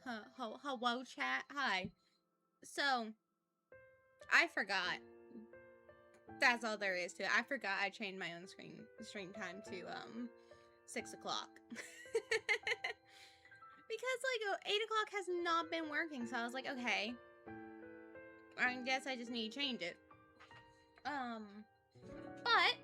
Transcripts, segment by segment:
Hello, chat. Hi. So, I forgot. That's all there is to it. I forgot I changed my own screen time to 6 o'clock. Because 8 o'clock has not been working, so I was like, okay, I guess I just need to change it. But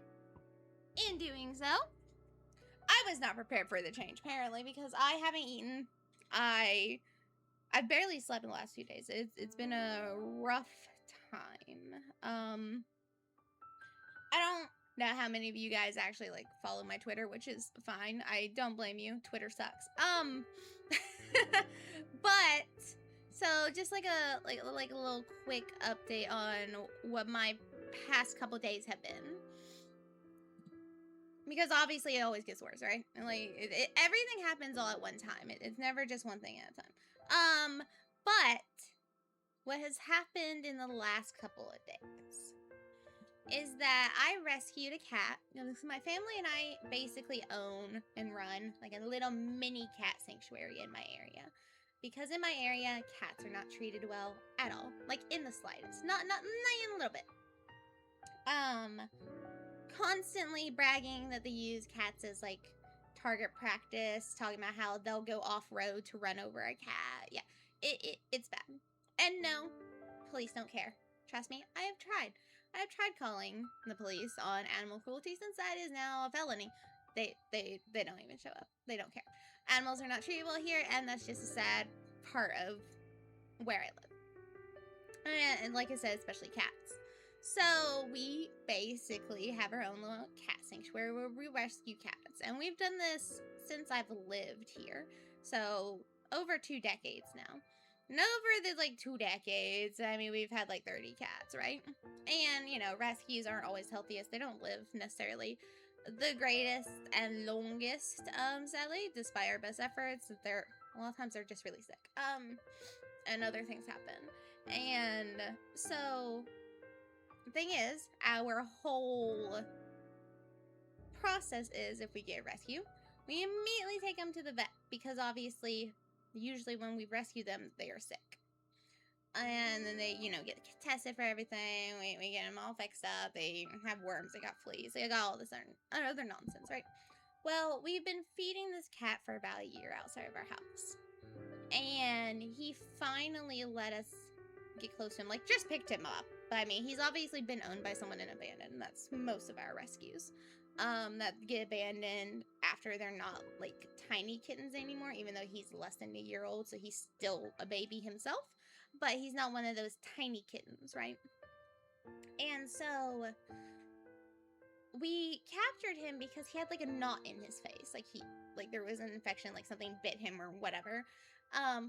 in doing so, I was not prepared for the change apparently because I haven't eaten. I've barely slept in the last few days. It's been a rough time. I don't know how many of you guys actually follow my Twitter, which is fine. I don't blame you. Twitter sucks. But so just like a little quick update on what my past couple days have been. Because obviously it always gets worse, right? And everything happens all at one time. It's never just one thing at a time. But what has happened in the last couple of days is that I rescued a cat. My family and I basically own and run like a little mini cat sanctuary in my area. Because in my area, cats are not treated well at all. Like in the slightest. Not even a little bit. Constantly bragging that they use cats as target practice, talking about how they'll go off-road to run over a cat. Yeah, it's bad. And no, police don't care. Trust me, I have tried calling the police on animal cruelty since that is now a felony. They don't even show up. They don't care. Animals are not treatable here, and that's just a sad part of where I live. And like I said, especially cats. So we basically have our own little cat sanctuary where we rescue cats. And we've done this since I've lived here. So over 2 decades now. And over the 2 decades, I mean, we've had 30 cats, right? And, rescues aren't always healthiest. They don't live necessarily the greatest and longest, sadly, despite our best efforts. A lot of times they're just really sick. And other things happen. And so the thing is, our whole process is if we get a rescue, we immediately take them to the vet because obviously, usually when we rescue them, they are sick. And then they, get tested for everything. We get them all fixed up. They have worms. They got fleas. They got all this other nonsense, right? Well, we've been feeding this cat for about a year outside of our house. And he finally let us get close to him. Just picked him up. But I mean, he's obviously been owned by someone and abandoned. That's most of our rescues. That get abandoned after they're not tiny kittens anymore, even though he's less than a year old, so he's still a baby himself. But he's not one of those tiny kittens, right? And so we captured him because he had a knot in his face. There was an infection, something bit him or whatever.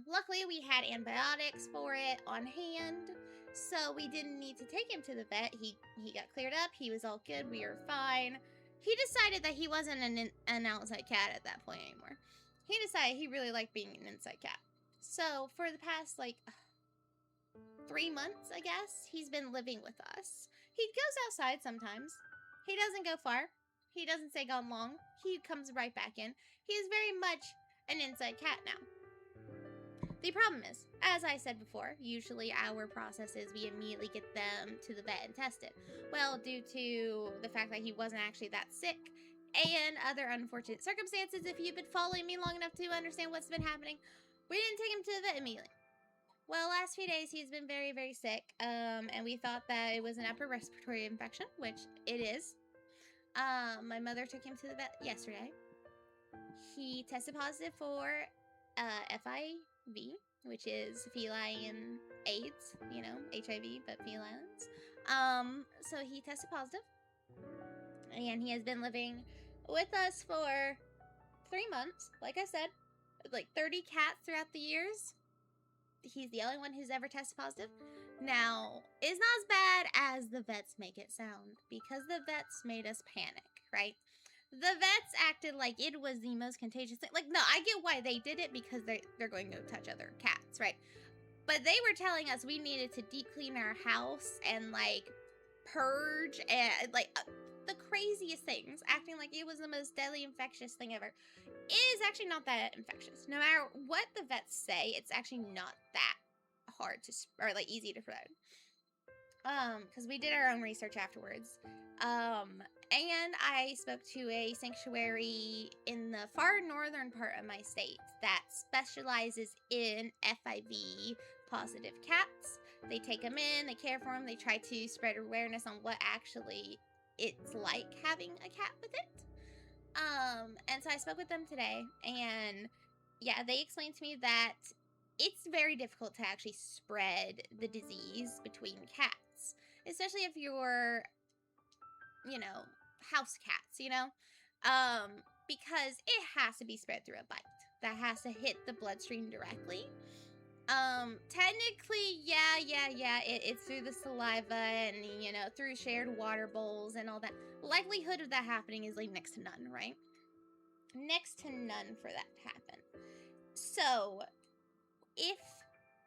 Luckily we had antibiotics for it on hand, so we didn't need to take him to the vet. He got cleared up. He was all good. We were fine. He decided that he wasn't an outside cat at that point anymore. He decided he really liked being an inside cat. So for the past 3 months, I guess, he's been living with us. He goes outside sometimes. He doesn't go far. He doesn't stay gone long. He comes right back in. He is very much an inside cat now. The problem is, as I said before, usually our process is we immediately get them to the vet and test it. Well, due to the fact that he wasn't actually that sick and other unfortunate circumstances, if you've been following me long enough to understand what's been happening, we didn't take him to the vet immediately. Well, last few days he's been very, very sick, and we thought that it was an upper respiratory infection, which it is. My mother took him to the vet yesterday. He tested positive for FIV, which is feline AIDS, HIV, but felines. So he tested positive, and he has been living with us for 3 months. Like I said, 30 cats throughout the years. He's the only one who's ever tested positive. Now, it's not as bad as the vets make it sound, because the vets made us panic, right? The vets acted like it was the most contagious thing. No, I get why they did it, because they're going to go touch other cats, right? But they were telling us we needed to deep clean our house and, purge, and, the the craziest things, acting like it was the most deadly infectious thing ever. It is actually not that infectious. No matter what the vets say, it's actually not that hard to or like easy to spread. Because we did our own research afterwards. And I spoke to a sanctuary in the far northern part of my state that specializes in FIV positive cats. They take them in, they care for them, they try to spread awareness on what actually it's like having a cat with it. And so I spoke with them today, and yeah, they explained to me that it's very difficult to actually spread the disease between cats, especially if you're, house cats, because it has to be spread through a bite that has to hit the bloodstream directly. Technically, it's through the saliva and, through shared water bowls and all that. Likelihood of that happening is like next to none, right? Next to none for that to happen. So, if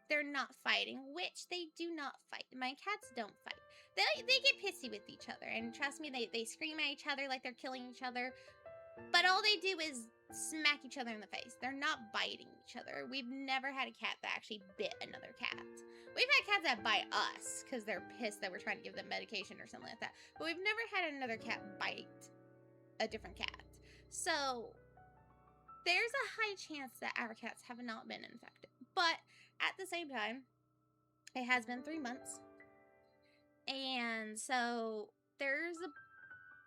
they're not fighting, which they do not fight, my cats don't fight. They get pissy with each other, and trust me, they scream at each other like they're killing each other, but all they do is smack each other in the face. They're not biting each other. We've never had a cat that actually bit another cat. We've had cats that bite us because they're pissed that we're trying to give them medication or something like that, but we've never had another cat bite a different cat. So there's a high chance that our cats have not been infected, but at the same time, it has been 3 months, and so there's a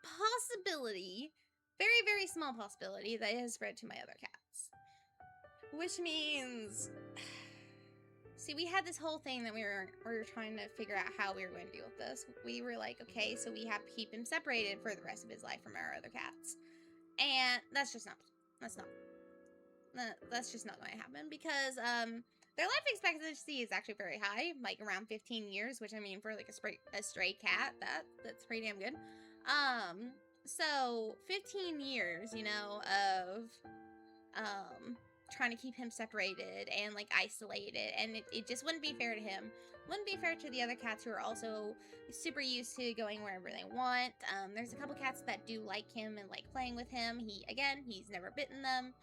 possibility, very, very small possibility, that it has spread to my other cats. Which means, see, we had this whole thing that we were trying to figure out how we were going to deal with this. We were like, okay, so we have to keep him separated for the rest of his life from our other cats, and that's just not going to happen, because their life expectancy is actually very high, like around 15 years, which, I mean, for like a stray cat, that's pretty damn good. So 15 years, of trying to keep him separated and like isolated, and it just wouldn't be fair to him. Wouldn't be fair to the other cats who are also super used to going wherever they want. There's a couple cats that do like him and like playing with him. He's never bitten them.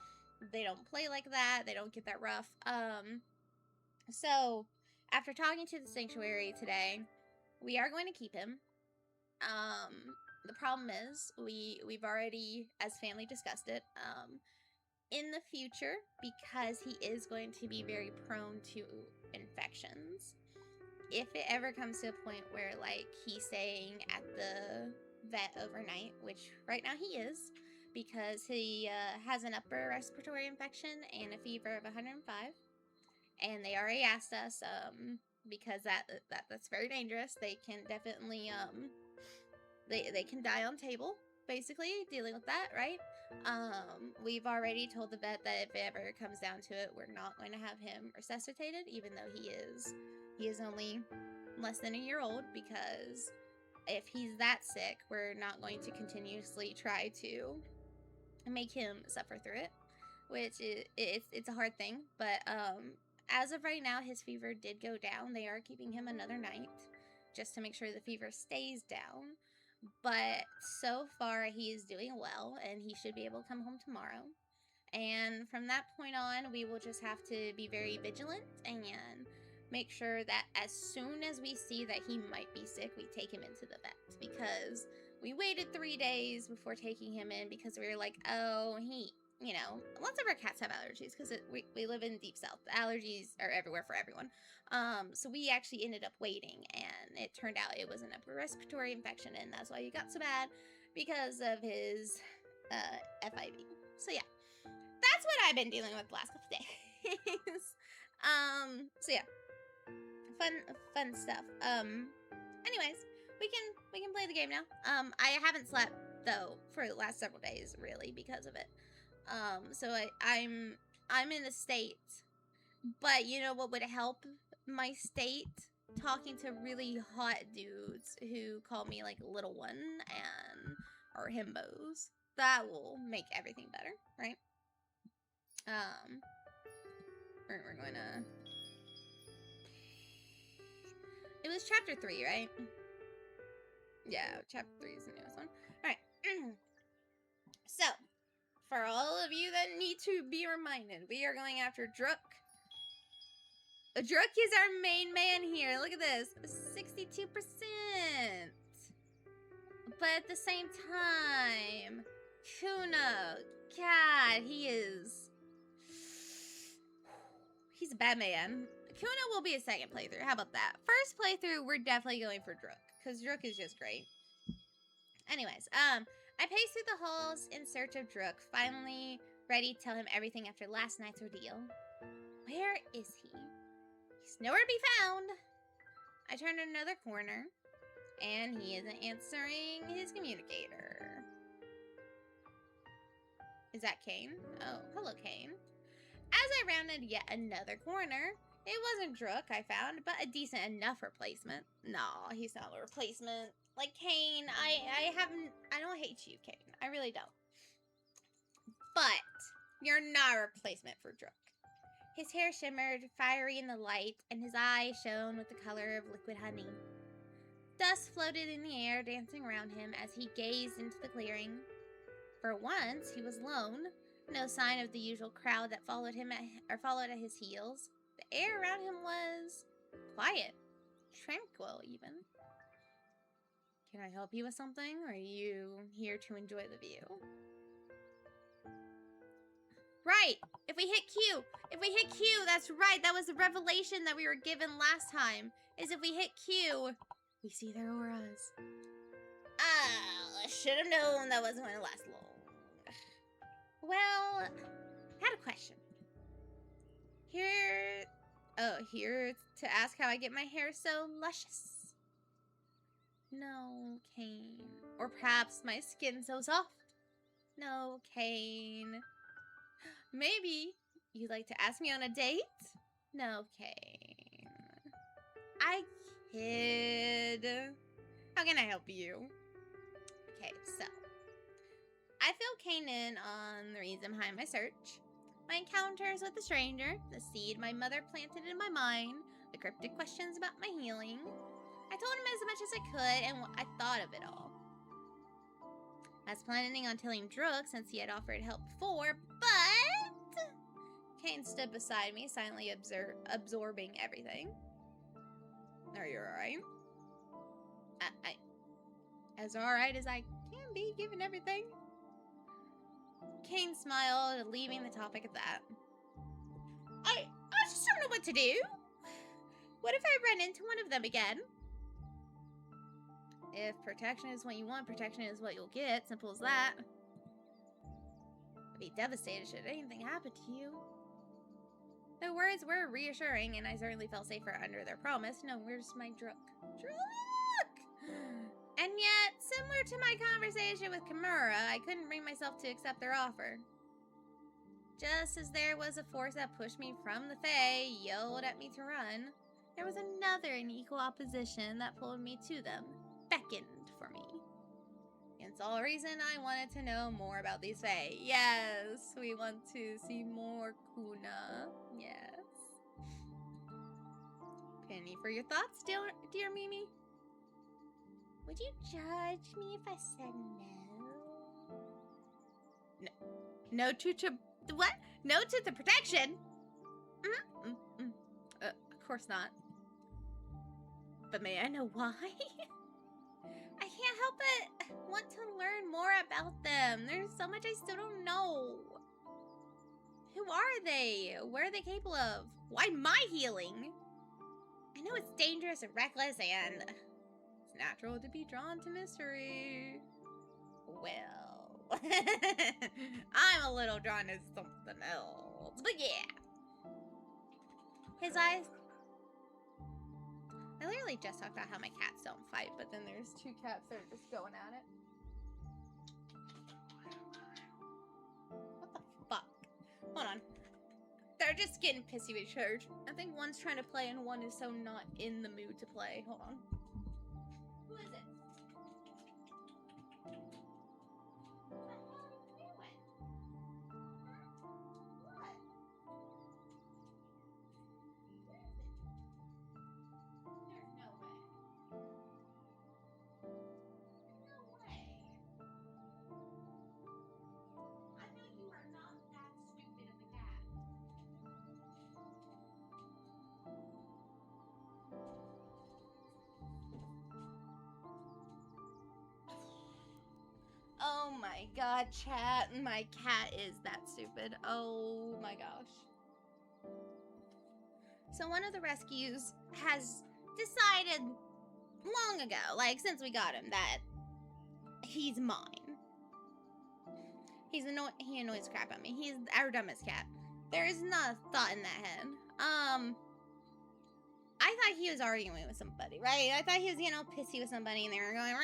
They don't play like that. They don't get that rough. So after talking to the sanctuary today, we are going to keep him. The problem is we've already, as family, discussed it. In the future, because he is going to be very prone to infections, if it ever comes to a point where like he's staying at the vet overnight, which right now he is, because he has an upper respiratory infection and a fever of 105, and they already asked us, because that's very dangerous. They can definitely they can die on table, basically, dealing with that, right? We've already told the vet that if it ever comes down to it, we're not going to have him resuscitated, even though he is only less than a year old, because if he's that sick, we're not going to continuously try to make him suffer through it, which it's a hard thing. But as of right now, his fever did go down. They are keeping him another night just to make sure the fever stays down. But so far, he is doing well, and he should be able to come home tomorrow. And from that point on, we will just have to be very vigilant and make sure that as soon as we see that he might be sick, we take him into the vet. Because we waited 3 days before taking him in, because we were like, oh, lots of our cats have allergies, because we live in Deep South. Allergies are everywhere for everyone. So we actually ended up waiting, and it turned out it was an upper respiratory infection, and that's why he got so bad, because of his FIV. So yeah, that's what I've been dealing with the last couple days. So yeah, fun stuff. Anyways, we can play the game now. I haven't slept though for the last several days, really, because of it. So I'm in a state, but you know what would help my state? Talking to really hot dudes who call me like little one or himbos. That will make everything better, right? We're going to. It was chapter 3, right? Yeah, chapter 3 is the newest one. All So, for all of you that need to be reminded, we are going after Druk. Druk is our main man here. Look at this. 62%. But at the same time, Kuna, God, he's a bad man. Kuna will be a second playthrough. How about that? First playthrough, we're definitely going for Druk, because Druk is just great. Anyways, I paced through the halls in search of Druk, finally ready to tell him everything after last night's ordeal. Where is he? He's nowhere to be found. I turned another corner, and he isn't answering his communicator. Is that Kane? Oh, hello, Kane. As I rounded yet another corner, it wasn't Druk I found, but a decent enough replacement. No, he's not a replacement. Like, Kane, I don't hate you, Kane. I really don't. But you're not a replacement for Druk. His hair shimmered, fiery in the light, and his eyes shone with the color of liquid honey. Dust floated in the air, dancing around him as he gazed into the clearing. For once, he was alone. No sign of the usual crowd that followed at his heels. The air around him was quiet, tranquil even. Can I help you with something, or are you here to enjoy the view? Right! If we hit Q! If we hit Q, that's right! That was the revelation that we were given last time. Is if we hit Q, we see their auras. I should have known that wasn't going to last long. Well, I had a question. Here to ask how I get my hair so luscious. No, Kane. Or perhaps my skin so soft. No, Kane. Maybe you'd like to ask me on a date? No, Kane. I kid. How can I help you? Okay, so I fill Kane in on the reason behind my search. My encounters with the stranger, the seed my mother planted in my mind, the cryptic questions about my healing. I told him as much as I could and what I thought of it all. I was planning on telling Druk since he had offered help before, but Kane stood beside me, silently absorbing everything. Are you alright? I as alright as I can be, given everything. Kane smiled, leaving the topic at that. I just don't know what to do. What if I run into one of them again? If protection is what you want, protection is what you'll get. Simple as that. I'd be devastated should anything happen to you. Their words were reassuring, and I certainly felt safer under their promise. No, where's my Druk? Druk! And yet, similar to my conversation with Kimura, I couldn't bring myself to accept their offer. Just as there was a force that pushed me from the Fae, yelled at me to run, there was another in equal opposition that pulled me to them, beckoned for me. It's all reason I wanted to know more about these Fae. Yes, we want to see more Kuna. Yes. Penny for your thoughts, dear Mimi. Would you judge me if I said no? No to what? No to the protection? Of course not. But may I know why? I can't help but want to learn more about them. There's so much I still don't know. Who are they? What are they capable of? Why my healing? I know it's dangerous and reckless and it's natural to be drawn to mystery. Well, I'm a little drawn to something else. But yeah. His eyes... I literally just talked about how my cats don't fight, but then there's two cats that are just going at it. What the fuck? Hold on. They're just getting pissy with each other. I think one's trying to play and one is so not in the mood to play. Hold on. Who is it? my god, chat. My cat is that stupid. Oh my gosh. So one of the rescues has decided long ago, like since we got him, that he's mine. He annoys crap at me. He's our dumbest cat. There is not a thought in that head. I thought he was arguing with somebody, right? I thought he was, pissy with somebody, and they were going.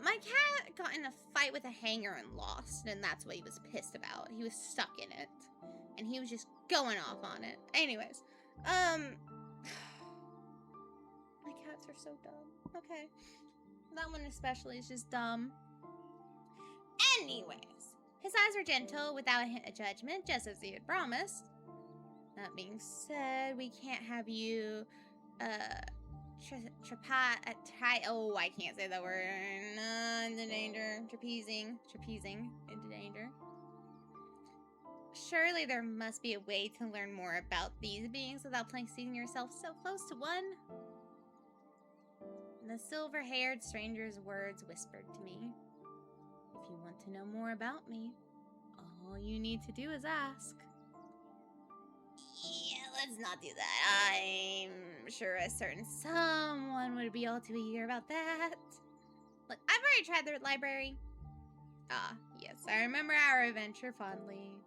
My cat got in a fight with a hanger and lost, and that's what he was pissed about. He was stuck in it, and he was just going off on it. Anyways, my cats are so dumb. Okay, that one especially is just dumb. Anyways, his eyes were gentle, without a hint of judgment, just as he had promised. That being said, we can't have you, oh, I can't say that word. Into danger. Trapezing into danger. Surely there must be a way to learn more about these beings without placing yourself so close to one. The silver-haired stranger's words whispered to me. If you want to know more about me, all you need to do is ask. Yeah, let's not do that. I'm sure a certain someone would be all too eager about that. Look, I've already tried the library. Ah, yes, I remember our adventure fondly.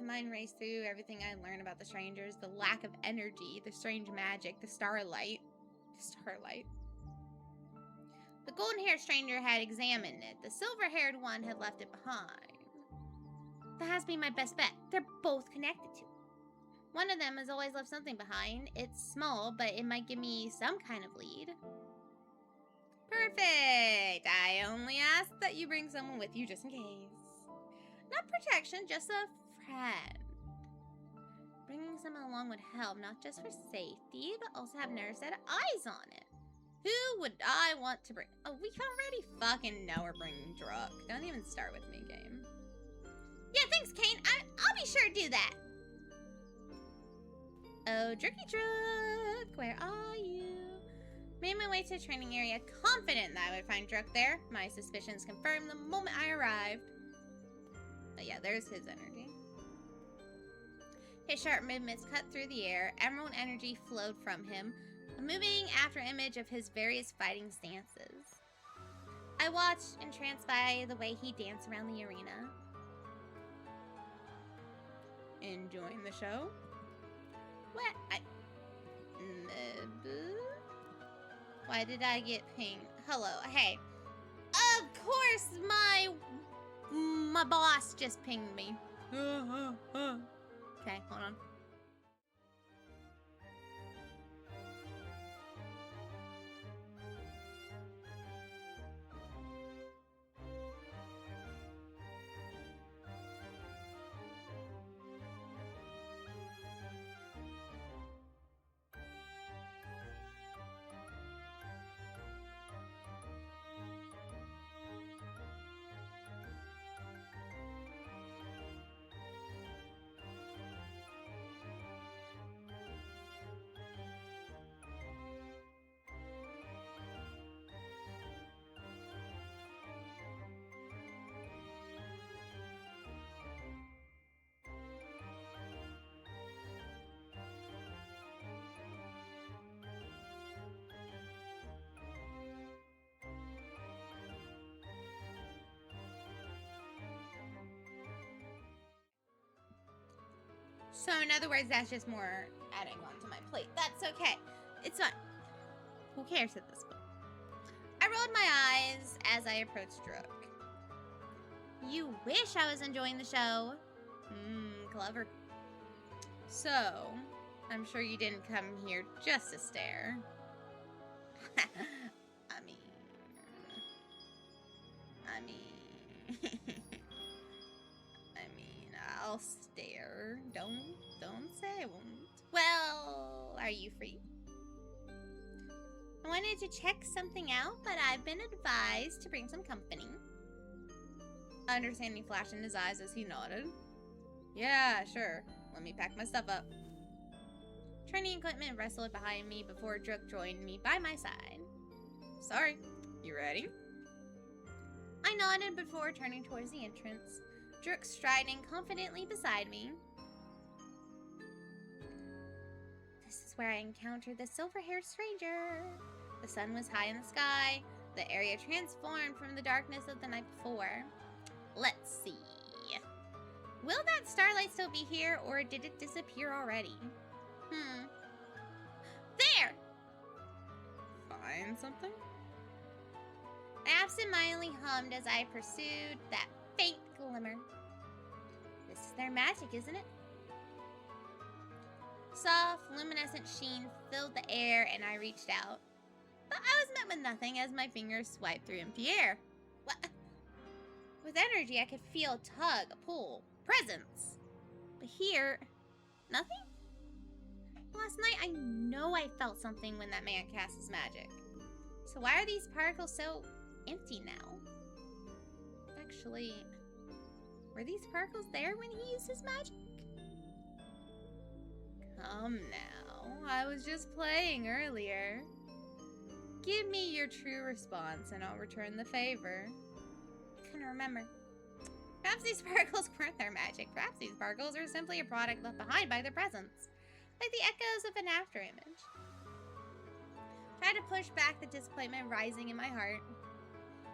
My mind raced through everything I learned about the strangers, the lack of energy, the strange magic, the starlight. The golden-haired stranger had examined it. The silver-haired one had left it behind. That has to be my best bet. They're both connected to it. One of them has always left something behind. It's small, but it might give me some kind of lead. Perfect! I only ask that you bring someone with you just in case. Not protection, just a friend. Bringing someone along would help, not just for safety, but also have another set of eyes on it. Who would I want to bring? Oh, we already fucking know we're bringing Druck. Don't even start with me, game. Yeah, thanks, Kane. I'll be sure to do that. Oh, Drucky Druck, where are you? Made my way to the training area, confident that I would find Druck there. My suspicions confirmed the moment I arrived. But yeah, there's his energy. His sharp movements cut through the air. Emerald energy flowed from him, a moving after image of his various fighting stances. I watched, entranced by the way he danced around the arena. Enjoying the show? What? Why did I get pinged? Hello, hey. Of course, my boss just pinged me. Okay, hold on. So in other words, that's just more adding on to my plate. That's okay. It's fine. Who cares at this point? I rolled my eyes as I approached Druck. You wish I was enjoying the show. Clever. So, I'm sure you didn't come here just to stare. I mean, I'll stare. Don't say I won't. Well, are you free? I wanted to check something out, but I've been advised to bring some company. Understanding flashed in his eyes as he nodded. Yeah, sure. Let me pack my stuff up. Training equipment wrestled behind me before Drook joined me by my side. Sorry, you ready? I nodded before turning towards the entrance, Drook striding confidently beside me. This is where I encountered the silver-haired stranger. The sun was high in the sky. The area transformed from the darkness of the night before. Let's see. Will that starlight still be here, or did it disappear already? There! Find something? I absentmindedly hummed as I pursued that faint glimmer. This is their magic, isn't it? Soft, luminescent sheen filled the air, and I reached out. But I was met with nothing as my fingers swiped through empty air. What? With energy, I could feel a tug, a pull, presence. But here, nothing? Last night, I know I felt something when that man cast his magic. So why are these particles so empty now? Actually, were these particles there when he used his magic? Come now, I was just playing earlier. Give me your true response and I'll return the favor. I couldn't remember. Perhaps these particles weren't their magic. Perhaps these particles are simply a product left behind by their presence. Like the echoes of an afterimage. Tried to push back the disappointment rising in my heart.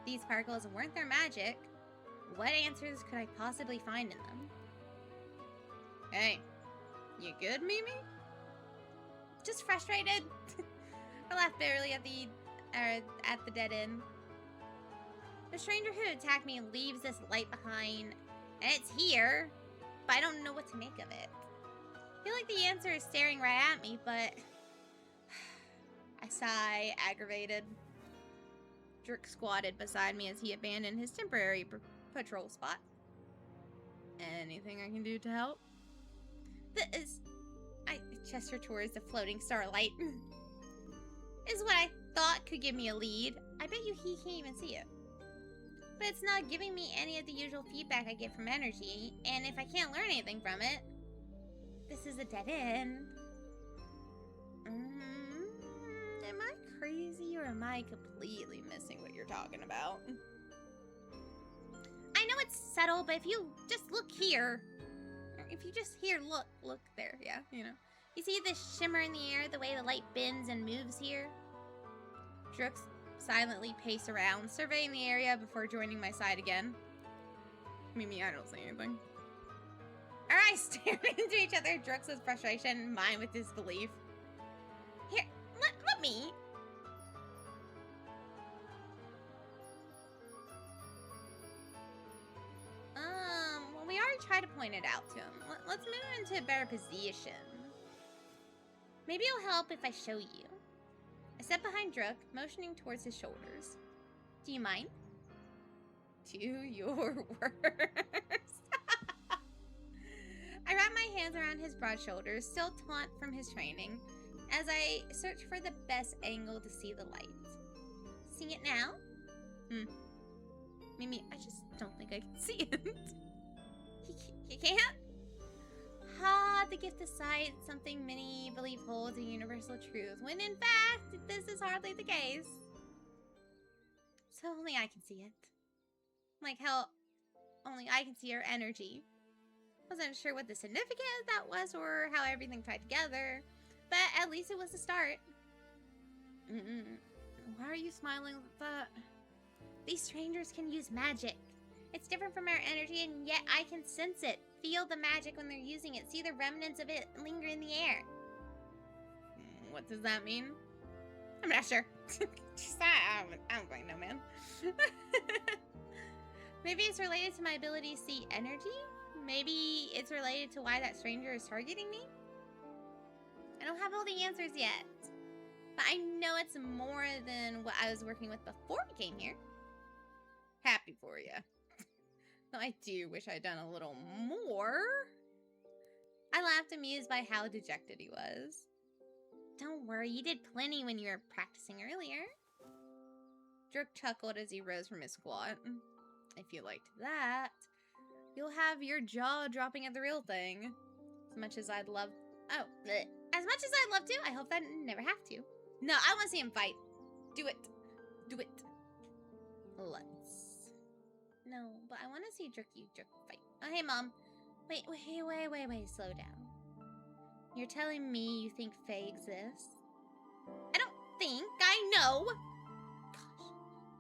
These particles weren't their magic. What answers could I possibly find in them? Hey, you good, Mimi? Just frustrated. I laughed bitterly at the dead end. The stranger who attacked me leaves this light behind, and it's here, but I don't know what to make of it. I feel like the answer is staring right at me, but I sigh, aggravated. Drook squatted beside me as he abandoned his temporary patrol spot. Anything I can do to help? I gestured towards the floating starlight. Is what I thought could give me a lead. I bet you he can't even see it. But it's not giving me any of the usual feedback I get from energy, and if I can't learn anything from it, this is a dead end. Am I crazy, or am I completely missing what you're talking about? I know it's subtle, but if you just look here, or if you just here, look there, yeah, you know. You see this shimmer in the air, the way the light bends and moves here? Drook silently paced around, surveying the area before joining my side again. Mimi, I don't say anything. Our eyes stared into each other, Drook's with frustration, mine with disbelief. Here, let me. Well, we already tried to point it out to him. Let's move into a better position. Maybe it'll help if I show you. I stepped behind Drook, motioning towards his shoulders. Do you mind? Do your worst. I wrapped my hands around his broad shoulders, still taut from his training, as I searched for the best angle to see the light. See it now? Mimi, I just don't think I can see it. You can't? Ha, the gift of sight, something many believe holds a universal truth, when in fact, this is hardly the case. So only I can see it. Like how only I can see her energy. Wasn't sure what the significance of that was or how everything tied together, but at least it was a start. Why are you smiling at that? These strangers can use magic. It's different from our energy, and yet I can sense it. Feel the magic when they're using it. See the remnants of it linger in the air. What does that mean? I'm not sure. I don't fucking know, man. Maybe it's related to my ability to see energy? Maybe it's related to why that stranger is targeting me? I don't have all the answers yet. But I know it's more than what I was working with before we came here. Happy for you. Though I do wish I'd done a little more. I laughed, amused by how dejected he was. Don't worry, you did plenty when you were practicing earlier. Drook chuckled as he rose from his squat. If you liked that, you'll have your jaw dropping at the real thing. As much as I'd love... Oh, bleh. As much as I'd love to, I hope that I never have to. No, I want to see him fight. Do it. Do it. Let's. No, but I want to see Jerk fight. Oh, hey, Mom. Wait. Slow down. You're telling me you think Fae exists? I don't think. I know. Gosh.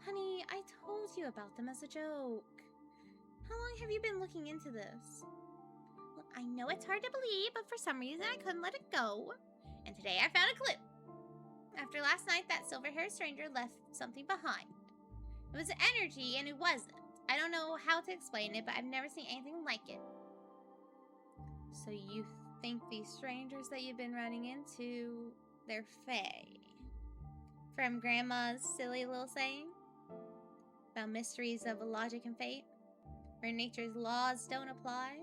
Honey, I told you about them as a joke. How long have you been looking into this? Look, I know it's hard to believe, but for some reason I couldn't let it go. And today I found a clue. After last night, that silver-haired stranger left something behind. It was energy, and it wasn't. I don't know how to explain it, but I've never seen anything like it. So you think these strangers that you've been running into, they're Fae? From Grandma's silly little saying? About mysteries of logic and fate? Where nature's laws don't apply?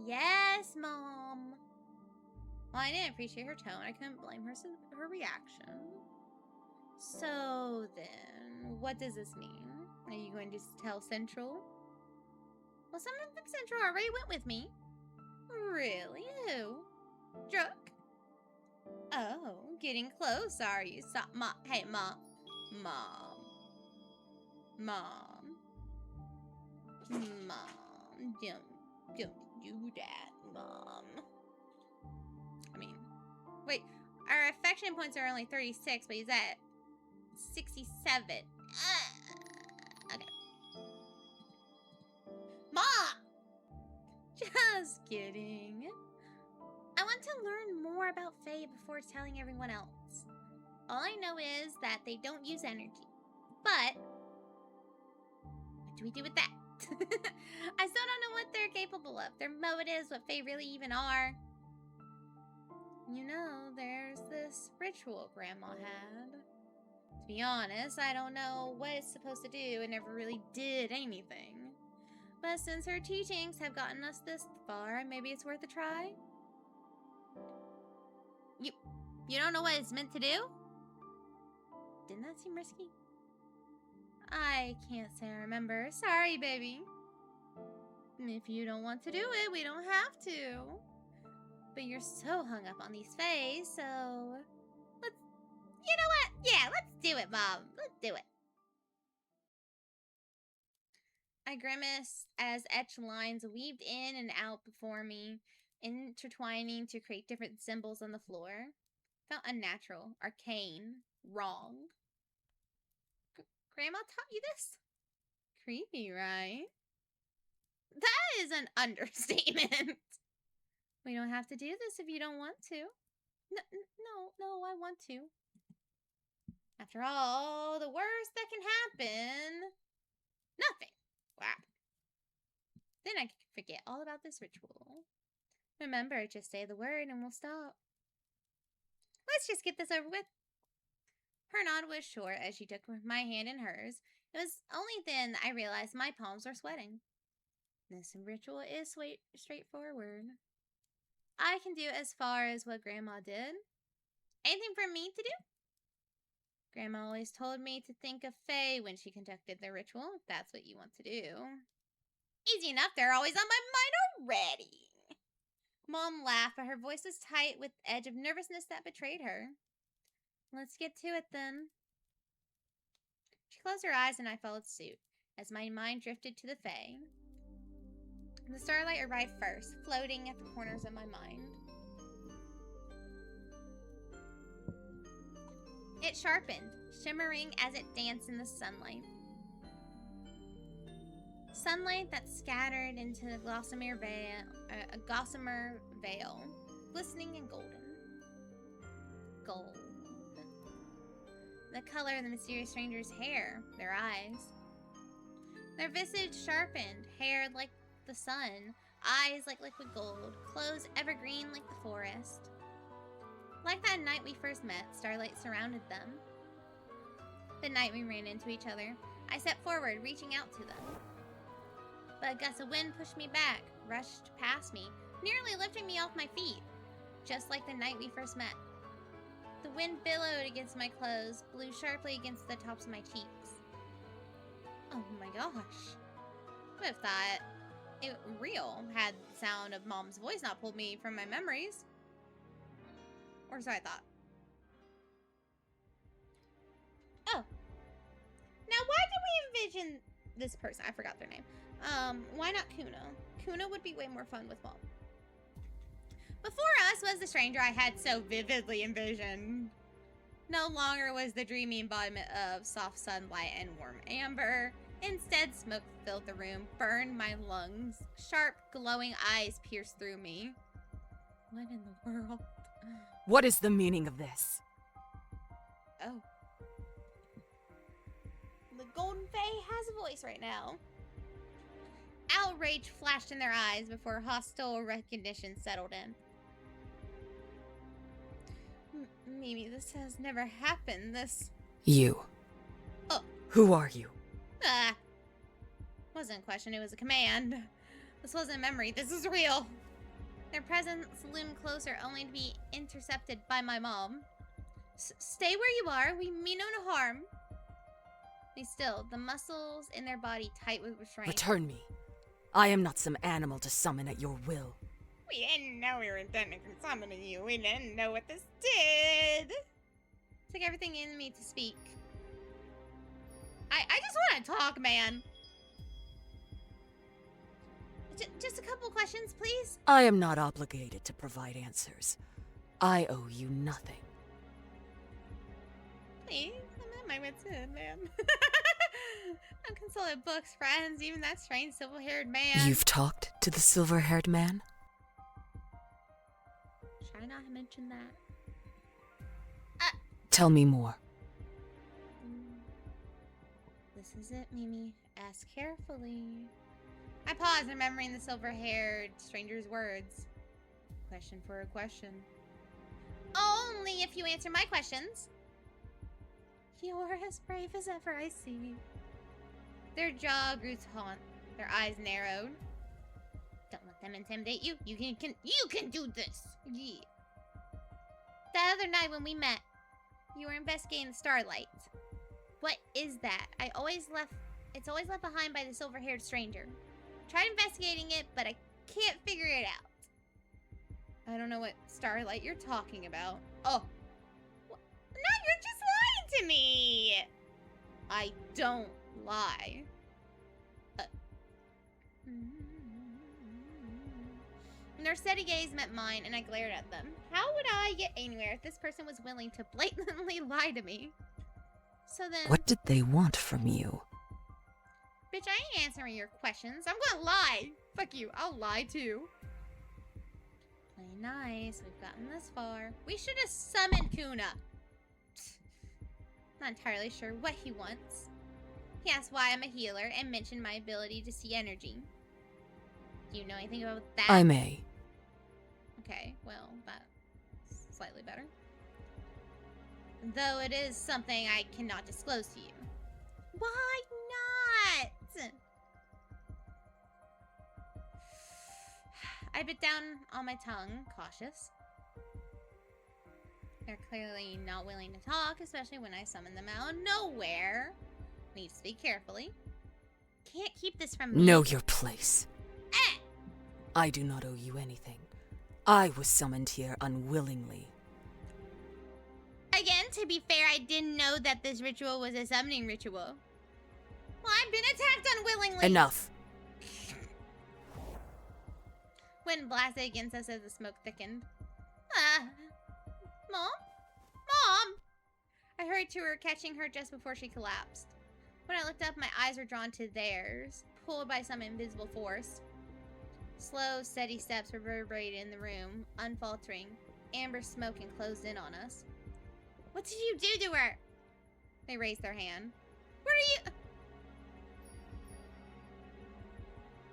Yes, Mom. Well, I didn't appreciate her tone. I couldn't blame her reaction. So then, what does this mean? Are you going to tell Central? Well, someone from Central already went with me. Really? Who? Druk? Oh, getting close, are you? Stop, Mom. Hey, Mom. Mom. Don't do that, Mom. I mean, wait, our affection points are only 36, but he's at 67. Okay. Mom! Just kidding. I want to learn more about Fae before telling everyone else. All I know is that they don't use energy. But what do we do with that? I still don't know what they're capable of. Their motives, what Fae really even are. You know, there's this ritual Grandma had. To be honest, I don't know what it's supposed to do. It never really did anything. But since her teachings have gotten us this far, maybe it's worth a try? You don't know what it's meant to do? Didn't that seem risky? I can't say I remember. Sorry, baby. If you don't want to do it, we don't have to. But you're so hung up on these Fae, so... You know what? Yeah, let's do it, Mom. Let's do it. I grimace as etched lines weaved in and out before me, intertwining to create different symbols on the floor. Felt unnatural, arcane, wrong. Grandma taught you this? Creepy, right? That is an understatement. We don't have to do this if you don't want to. No, I want to. After all, the worst that can happen... Nothing. Wow. Then I can forget all about this ritual. Remember, just say the word and we'll stop. Let's just get this over with. Her nod was short as she took my hand in hers. It was only then I realized my palms were sweating. This ritual is straightforward. I can do as far as what Grandma did. Anything for me to do? Grandma always told me to think of Fae when she conducted the ritual, if that's what you want to do. Easy enough, they're always on my mind already. Mom laughed, but her voice was tight with the edge of nervousness that betrayed her. Let's get to it then. She closed her eyes and I followed suit, as my mind drifted to the Fae. The starlight arrived first, floating at the corners of my mind. It sharpened, shimmering as it danced in the sunlight. Sunlight that scattered into the gossamer veil, glistening and golden. Gold. The color of the mysterious stranger's hair, their eyes. Their visage sharpened, hair like the sun, eyes like liquid gold, clothes evergreen like the forest. Like that night we first met, starlight surrounded them. The night we ran into each other, I stepped forward, reaching out to them. But a gust of wind pushed me back, rushed past me, nearly lifting me off my feet, just like the night we first met. The wind billowed against my clothes, blew sharply against the tops of my cheeks. Oh my gosh. I would have thought it real had the sound of Mom's voice not pulled me from my memories. Or so I thought. Oh. Now, why did we envision this person? I forgot their name. Why not Kuna? Kuna would be way more fun with Mom. Before us was the stranger I had so vividly envisioned. No longer was the dreamy embodiment of soft sunlight and warm amber. Instead, smoke filled the room, burned my lungs. Sharp, glowing eyes pierced through me. What in the world? What is the meaning of this? Oh. The Golden Fae has a voice right now. Outrage flashed in their eyes before hostile recognition settled in. Mimi, this has never happened. You. Oh. Who are you? Wasn't a question, it was a command. This wasn't a memory, this is real. Their presence loomed closer, only to be intercepted by my mom. Stay where you are, we mean no harm. Be still, the muscles in their body tight with restraint. Return me. I am not some animal to summon at your will. We didn't know we were intending to summon you. We didn't know what this did. Took everything in me to speak. I just want to talk, man. Just a couple questions, please. I am not obligated to provide answers. I owe you nothing. Please, I'm at my wit's end, man. I've consulted books, friends, even that strange silver-haired man. You've talked to the silver-haired man? Should I not have mentioned that? Tell me more. This is it, Mimi. Ask carefully. I paused, remembering the silver-haired stranger's words. Question for a question. Only if you answer my questions. You're as brave as ever, I see. Their jaw grew taut. Their eyes narrowed. Don't let them intimidate you. You can do this. Yeah. The other night when we met, you were investigating the starlight. What is that? It's always left behind by the silver-haired stranger. Tried investigating it, but I can't figure it out. I don't know what starlight you're talking about. Oh. No, you're just lying to me. I don't lie. Their steady gaze met mine, and I glared at them. How would I get anywhere if this person was willing to blatantly lie to me? So then... What did they want from you? Bitch, I ain't answering your questions. I'm gonna lie. Fuck you. I'll lie too. Play nice. We've gotten this far. We should have summoned Kuna. Not entirely sure what he wants. He asked why I'm a healer and mentioned my ability to see energy. Do you know anything about that? I may. Okay, well, that's slightly better. Though it is something I cannot disclose to you. Why not? I bit down on my tongue, cautious. They're clearly not willing to talk, especially when I summon them out of nowhere. Need to speak carefully. Can't keep this from me. Know your place. I do not owe you anything. I was summoned here unwillingly. Again, to be fair, I didn't know that this ritual was a summoning ritual. Well, I've been attacked unwillingly. Enough. Wind blasted against us as the smoke thickened. Mom? Mom! I hurried to her, catching her just before she collapsed. When I looked up, my eyes were drawn to theirs, pulled by some invisible force. Slow, steady steps reverberated in the room, unfaltering. Amber smoke and closed in on us. What did you do to her? They raised their hand. What are you?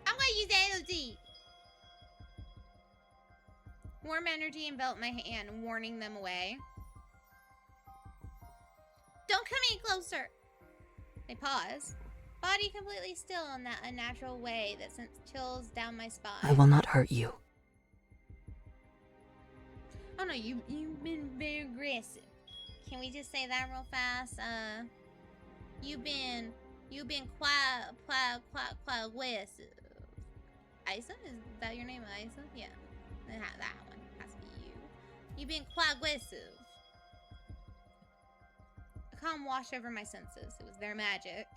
I'm gonna use energy. Warm energy enveloped my hand, warning them away. Don't come any closer. They paused. Body completely still in that unnatural way that sent chills down my spine. I will not hurt you. Oh no, you've been very aggressive. Can we just say that real fast? You've been quite aggressive. Isa? Is that your name, Isa? Yeah. That one has to be you. You've been quite aggressive. A calm washed over my senses. It was their magic.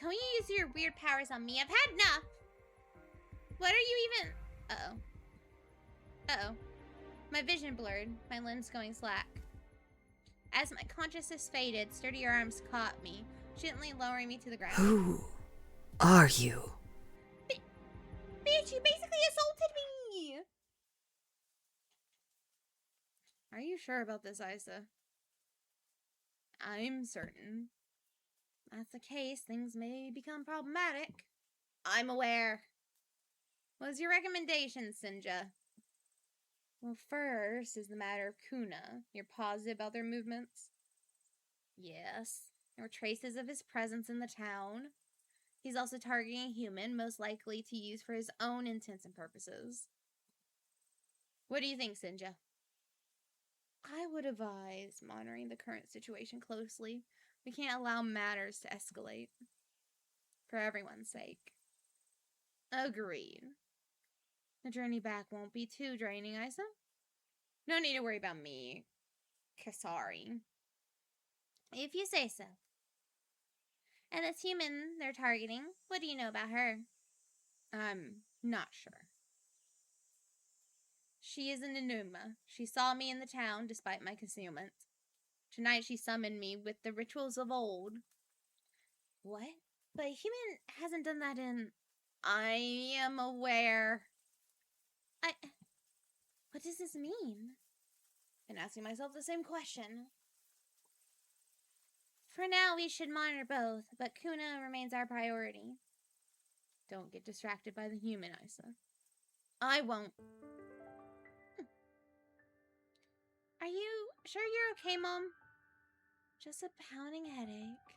Don't you use your weird powers on me. I've had enough. What are you even... Uh-oh. Uh-oh. My vision blurred, my lens going slack. As my consciousness faded, sturdier arms caught me, gently lowering me to the ground. Who are you? Bitch, you basically assaulted me! Are you sure about this, Isa? I'm certain. If that's the case, things may become problematic. I'm aware. What's your recommendation, Sinja? Well, first is the matter of Kuna. You're positive about their movements? Yes. There were traces of his presence in the town. He's also targeting a human, most likely to use for his own intents and purposes. What do you think, Sinja? I would advise monitoring the current situation closely. We can't allow matters to escalate. For everyone's sake. Agreed. The journey back won't be too draining, Isa. No need to worry about me, Kasari. If you say so. And this human they're targeting, what do you know about her? I'm not sure. She is an enigma. She saw me in the town despite my concealment. Tonight she summoned me with the rituals of old. What? But a human hasn't done that in... I am aware. What does this mean? Been asking myself the same question. For now, we should monitor both, but Kuna remains our priority. Don't get distracted by the human, Isa. I won't. Are you sure you're okay, Mom? Just a pounding headache.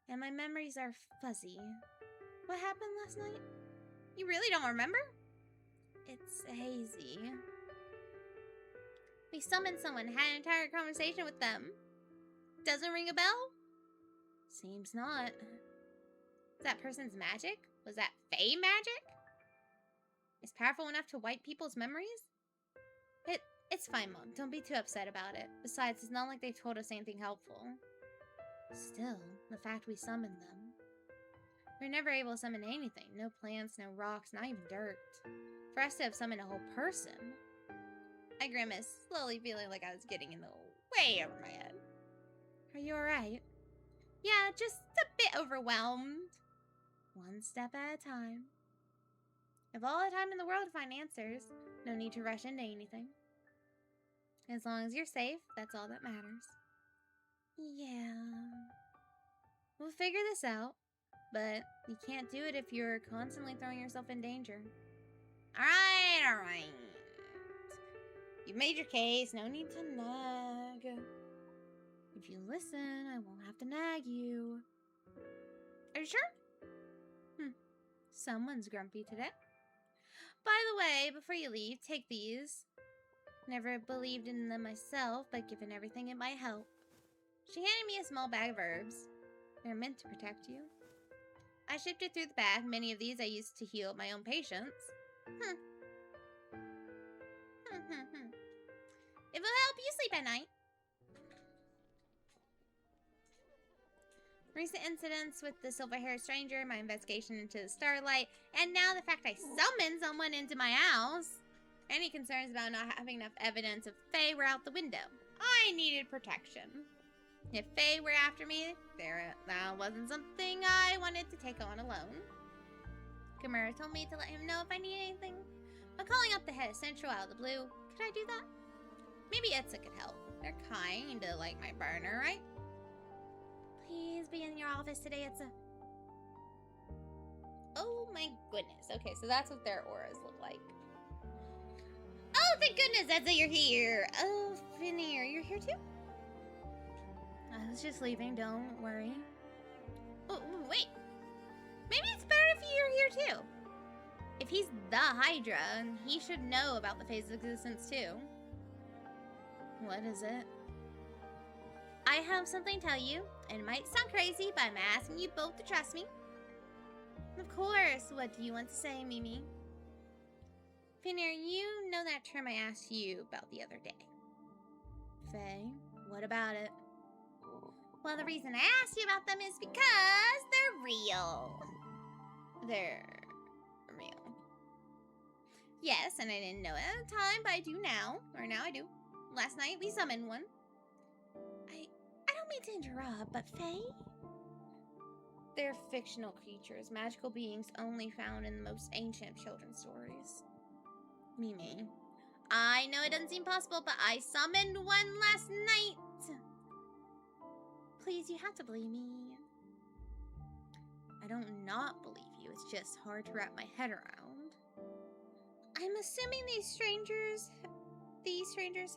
And my memories are fuzzy. What happened last night? You really don't remember? It's hazy. We summoned someone, had an entire conversation with them. Doesn't ring a bell? Seems not. Is that person's magic? Was that Fae magic? Is powerful enough to wipe people's memories? It's fine, Mom. Don't be too upset about it. Besides, it's not like they've told us anything helpful. Still, the fact we summoned them. We're never able to summon anything. No plants, no rocks, not even dirt. For us to have summoned a whole person. I grimaced, slowly feeling like I was getting in the way over my head. Are you alright? Yeah, just a bit overwhelmed. One step at a time. I've all the time in the world to find answers. No need to rush into anything. As long as you're safe, that's all that matters. Yeah. We'll figure this out. But you can't do it if you're constantly throwing yourself in danger. Alright. You've made your case. No need to nag. If you listen, I won't have to nag you. Are you sure? Someone's grumpy today. By the way, before you leave, take these. Never believed in them myself, but given everything it might help. She handed me a small bag of herbs. They're meant to protect you. I shifted through the bag. Many of these I used to heal my own patients. It will help you sleep at night. Recent incidents with the silver-haired stranger, my investigation into the starlight, and now the fact I summoned someone into my house. Any concerns about not having enough evidence of Fae were out the window. I needed protection. If Fae were after me, that wasn't something I wanted to take on alone. Gamera told me to let him know if I need anything. But calling up the head of Central out of the blue, could I do that? Maybe Itza could help. They're kinda like my burner, right? Please be in your office today, Itza. Oh my goodness. Okay, so that's what their auras look like. Oh, thank goodness, Itza, you're here. Oh, Veneer, you're here too? I was just leaving, don't worry. Oh, wait. Maybe it's better if you're here too. If he's the Hydra, he should know about the Fae's existence too. What is it? I have something to tell you, and it might sound crazy, but I'm asking you both to trust me. Of course. What do you want to say, Mimi? Pinner, you know that term I asked you about the other day. Faye, what about it? Well, the reason I asked you about them is because they're real. They're real. Yes, and I didn't know it at the time, but I do now. Or now I do. Last night, we summoned one. I don't mean to interrupt, but Faye? They're fictional creatures, magical beings only found in the most ancient children's stories. Mimi. I know it doesn't seem possible, but I summoned one last night. Please, you have to believe me. I don't not believe you. It's just hard to wrap my head around. I'm assuming these strangers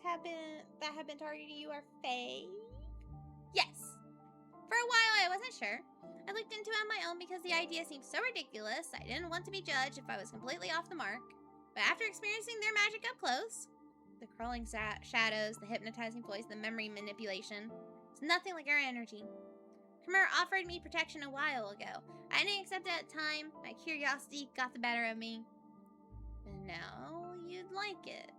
have been targeting you are Faye? Yes. For a while, I wasn't sure. I looked into it on my own because the idea seemed so ridiculous. I didn't want to be judged if I was completely off the mark. But after experiencing their magic up close, the crawling shadows, the hypnotizing voice, the memory manipulation, it's nothing like our energy. Khmer offered me protection a while ago. I didn't accept it at the time. My curiosity got the better of me. And now you'd like it.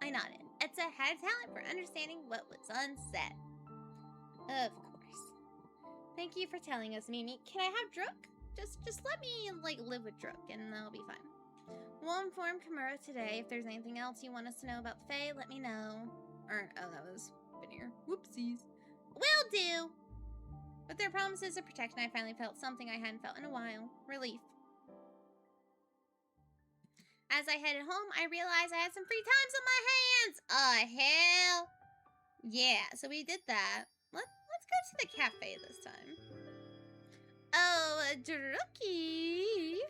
I nodded. Etza had a talent for understanding what was unsaid. Of course. Thank you for telling us, Mimi. Can I have Druk? Just let me, live with Druk, and I'll be fine. We'll inform Kimura today. If there's anything else you want us to know about Faye, let me know. Oh, that was Veneer. Whoopsies. Will do! With their promises of protection, I finally felt something I hadn't felt in a while. Relief. As I headed home, I realized I had some free times on my hands! Oh, hell! Yeah, so we did that. Let's go to the cafe this time. Oh, Drucky!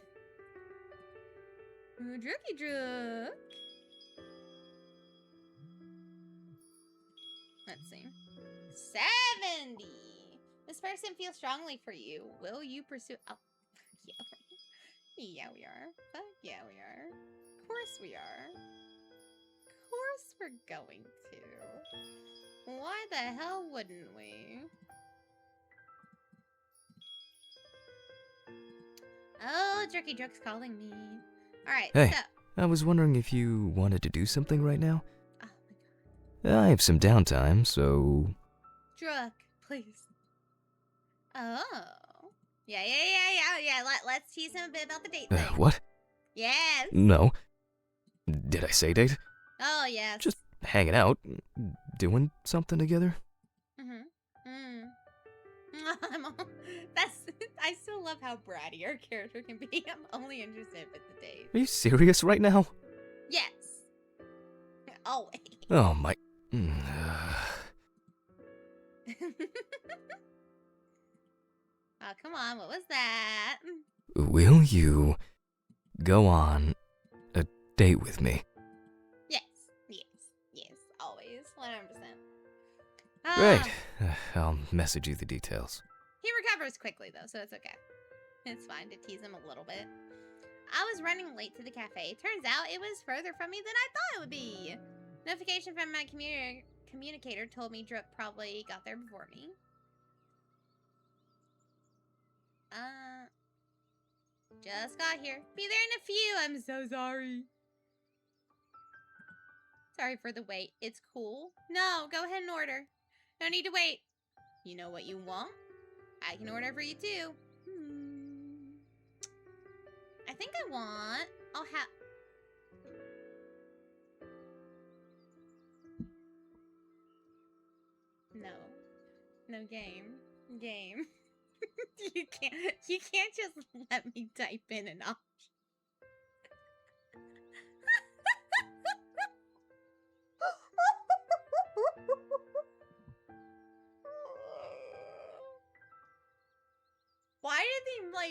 Drucky Druk! Let's see. 70! This person feels strongly for you. Will you pursue... Oh, yeah. Yeah, we are. Fuck yeah, we are. Of course we are. Of course we're going to. Why the hell wouldn't we? Oh, Jerky Druk's calling me. Alright, Hey, so... I was wondering if you wanted to do something right now? Oh my god. I have some downtime, so... Druk, please. Oh. Yeah. Let's tease him a bit about the date thing. What? Yes. No. Did I say date? Oh, yes. Just hanging out, doing something together. I still love how bratty our character can be. I'm only interested in the date. Are you serious right now? Yes. Always. Oh my... Oh, come on. What was that? Will you go on a date with me? Yes. Always. 100%. Right. I'll message you the details. He recovers quickly, though, so it's okay. It's fine to tease him a little bit. I was running late to the cafe. Turns out it was further from me than I thought it would be. Notification from my communicator told me Druk probably got there before me. Just got here. Be there in a few. I'm so sorry. Sorry for the wait. It's cool. No, go ahead and order. No need to wait. You know what you want? I can order for you too. I think I want... I'll have... No game. You can't just let me type in an option. Why did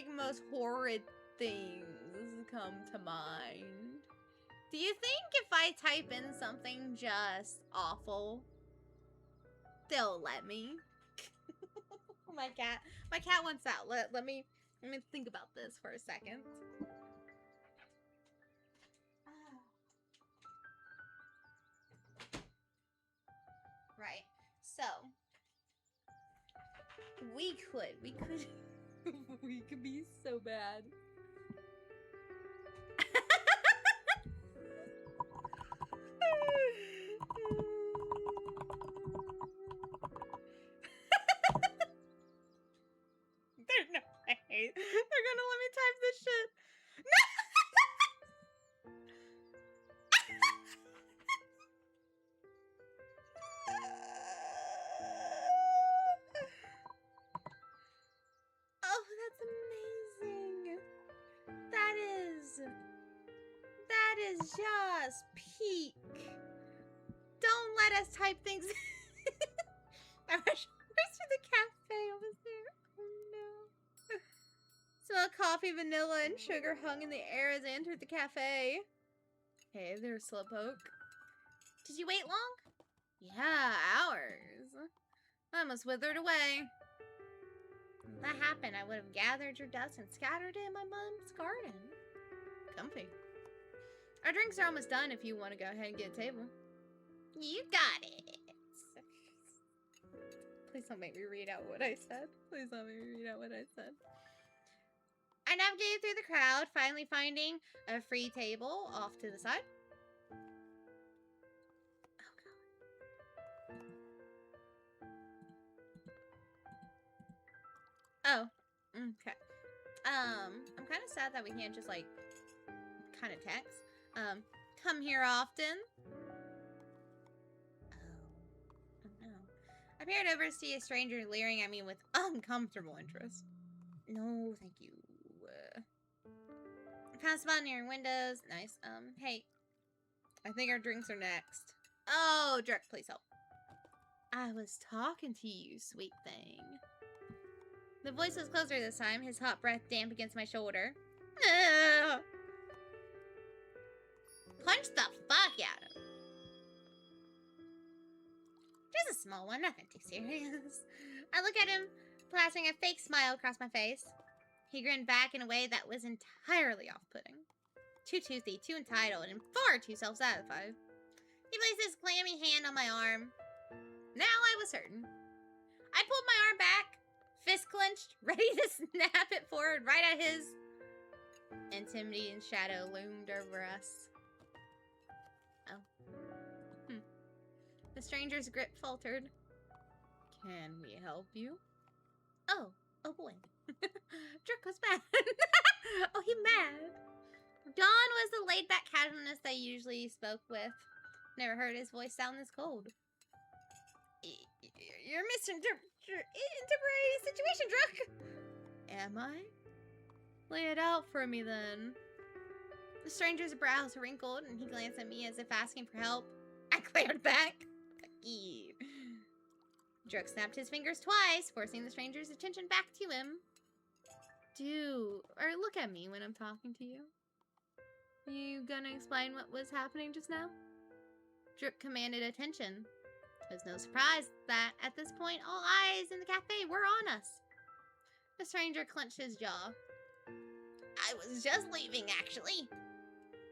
the most horrid things come to mind? Do you think if I type in something just awful, they'll let me? My cat wants out. Let me think about this for a second. Right. So we could be so bad. There's no way. They're gonna let me type this shit. Oh, that's amazing. That is just peak. Don't let us type things. I wish to the cafe over there. Oh no. Smell coffee, vanilla, and sugar hung in the air as I entered the cafe. Hey there, Slowpoke. Did you wait long? Yeah, hours. I almost withered away. If that happened, I would have gathered your dust and scattered it in my mom's garden. Comfy. Our drinks are almost done if you want to go ahead and get a table. You got it. Please don't make me read out what I said. Please don't make me read out what I said. I navigated through the crowd, finally finding a free table off to the side. Oh, okay. I'm kind of sad that we can't just, like, kind of text. Come here often. Oh no. I peered over to see a stranger leering at me with uncomfortable interest. No, thank you. I found a spot near windows. Nice. Hey. I think our drinks are next. Oh, Drek, please help. I was talking to you, sweet thing. The voice was closer this time, his hot breath damp against my shoulder. Punch the fuck out of him. Just a small one, nothing too serious. I look at him, plastering a fake smile across my face. He grinned back in a way that was entirely off-putting. Too toothy, too entitled, and far too self-satisfied. He placed his clammy hand on my arm. Now I was certain. I pulled my arm back, fist clenched, ready to snap it forward right at his. Intimidating shadow loomed over us. Oh. The stranger's grip faltered. Can we help you? Oh boy. Drek was mad. Oh, he mad. Don was the laid-back casualness I usually spoke with. Never heard his voice sound this cold. You're misinterpreting the situation, Drek. Am I? Lay it out for me, then. The stranger's brows wrinkled, and he glanced at me as if asking for help. I glared back. Drek snapped his fingers twice, forcing the stranger's attention back to him. Look at me when I'm talking to you. You gonna explain what was happening just now? Drek commanded attention. It was no surprise that, at this point, all eyes in the cafe were on us. The stranger clenched his jaw. I was just leaving, actually.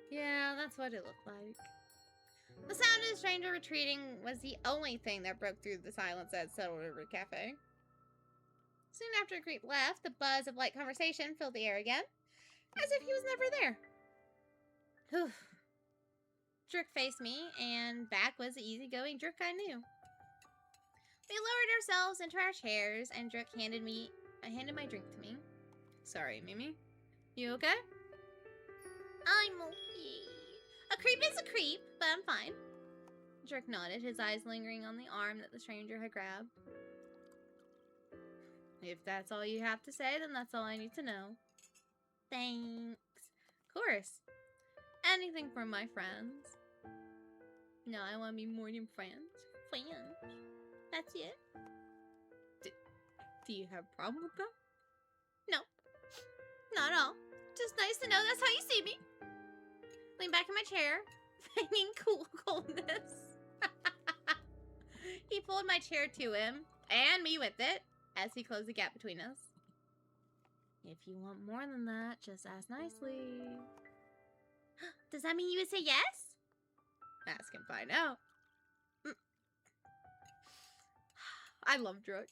Yeah, that's what it looked like. The sound of the stranger retreating was the only thing that broke through the silence that settled over the cafe. Soon after Creep left, the buzz of light conversation filled the air again, as if he was never there. Whew. Drek faced me, and back was the easygoing Drek I knew. We lowered ourselves into our chairs, and Drek handed my drink to me. Sorry, Mimi. You okay? I'm okay. A creep is a creep, but I'm fine. Drek nodded, his eyes lingering on the arm that the stranger had grabbed. If that's all you have to say, then that's all I need to know. Thanks. Of course. Anything for my friends. No, I want to be more than friends. Friends. That's it. Do you have a problem with that? No. Not at all. Just nice to know that's how you see me. Lean back in my chair, feigning cool coldness. He pulled my chair to him, and me with it, as he closed the gap between us. If you want more than that, just ask nicely. Does that mean you would say yes? Ask and find out. I love Drek.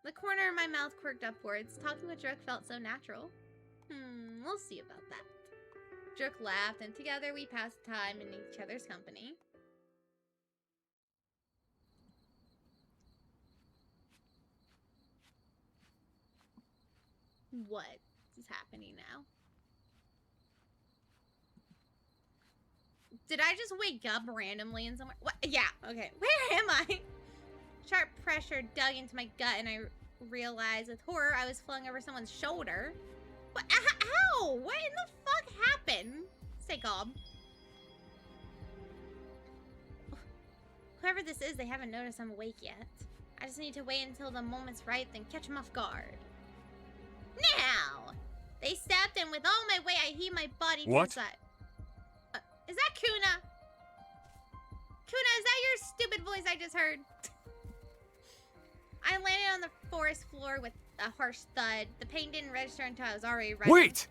The corner of my mouth quirked upwards. Talking with Drek felt so natural. We'll see about that. Drek laughed, and together we passed time in each other's company. What is happening now? Did I just wake up randomly in somewhere? What? Yeah, okay. Where am I? Sharp pressure dug into my gut and I realized with horror I was flung over someone's shoulder. What? Ow! What in the fuck happened? Stay calm. Whoever this is, they haven't noticed I'm awake yet. I just need to wait until the moment's right, then catch them off guard. Now! They stepped and with all my weight I heaved my body to the side. Is that Kuna? Kuna, is that your stupid voice I just heard? I landed on the forest floor with a harsh thud. The pain didn't register until I was already running. Wait!